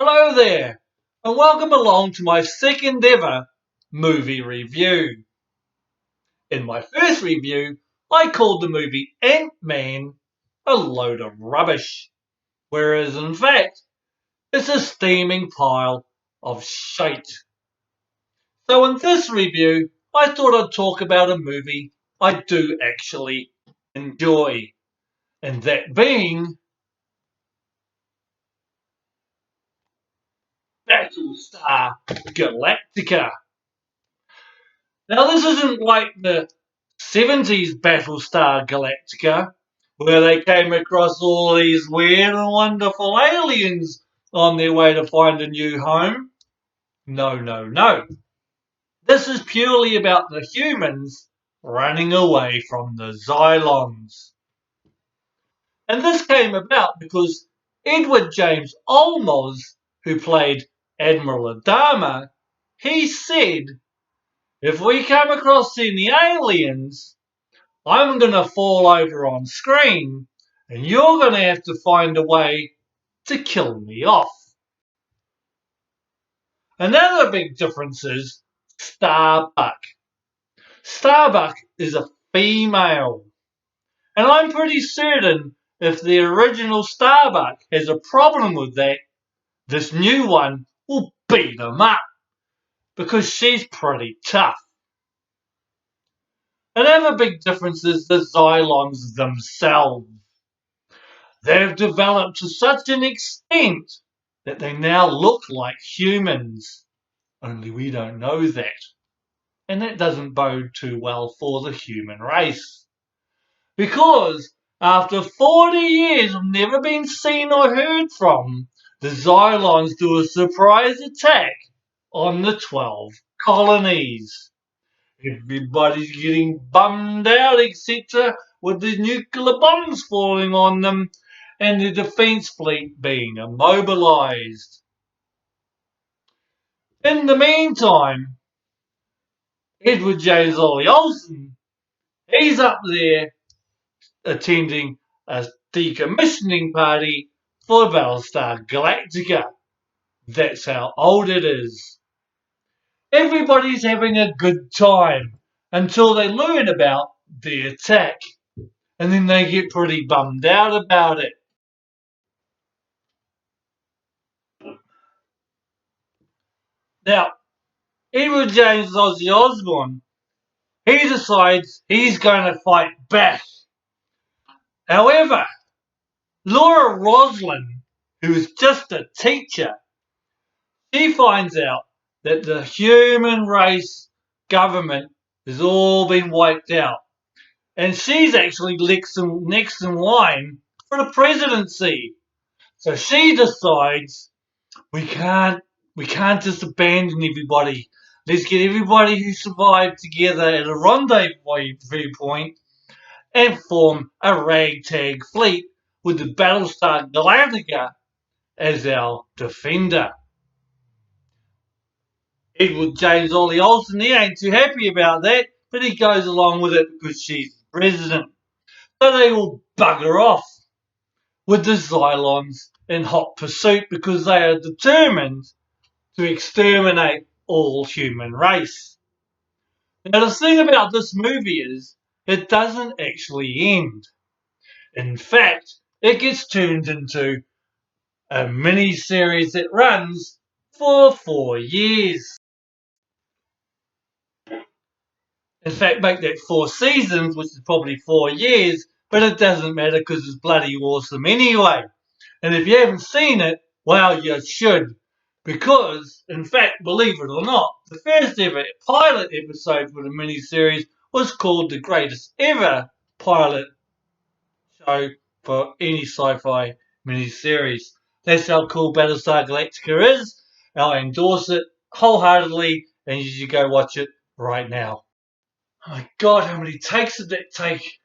Hello there, and welcome along to my second ever movie review. In my first review, I called the movie Ant-Man a load of rubbish, whereas in fact, it's a steaming pile of shite. So in this review, I thought I'd talk about a movie I do actually enjoy, and that being Battlestar Galactica. Now, this isn't like the 70s Battlestar Galactica, where they came across all these weird and wonderful aliens on their way to find a new home. No, no, no. This is purely about the humans running away from the Xylons. And this came about because Edward James Olmos, who played Admiral Adama, he said, if we come across any aliens, I'm going to fall over on screen and you're going to have to find a way to kill me off. Another big difference is Starbuck. Starbuck is a female. And I'm pretty certain if the original Starbuck has a problem with that, this new one will beat them up because she's pretty tough. Another big difference is the Xylons themselves. They've developed to such an extent that they now look like humans. Only we don't know that. And that doesn't bode too well for the human race. Because after 40 years of never being seen or heard from, the Xylons do a surprise attack on the 12 colonies. Everybody's getting bummed out, etc., with the nuclear bombs falling on them and the defence fleet being immobilised. In the meantime, Edward James Ollie Olsen, he's up there attending a decommissioning party for Battlestar Galactica. That's how old it is. Everybody's having a good time until they learn about the attack, and then they get pretty bummed out about it. Now, Edward James Ozzy Osbourne, he decides he's going to fight back. However, Laura Roslin, who is just a teacher, she finds out that the human race government has all been wiped out. And she's actually next in line for the presidency. So she decides we can't we can't just abandon everybody. Let's get everybody who survived together at a rendezvous point and form a ragtag fleet with the Battlestar Galactica as our defender. Edward James Ollie Olsen, he ain't too happy about that, but he goes along with it because she's president. So they all bugger off with the Xylons in hot pursuit because they are determined to exterminate all human race. Now the thing about this movie is it doesn't actually end. In fact, it gets turned into a mini series that runs for 4 years. In fact, make that 4 seasons, which is probably 4 years, but it doesn't matter because it's bloody awesome anyway. And if you haven't seen it, well, you should. Because, in fact, believe it or not, the first ever pilot episode for the miniseries was called the greatest ever pilot show for any sci-fi miniseries. That's how cool Battlestar Galactica is. I endorse it wholeheartedly, and you should go watch it right now. Oh my God, how many takes did that take?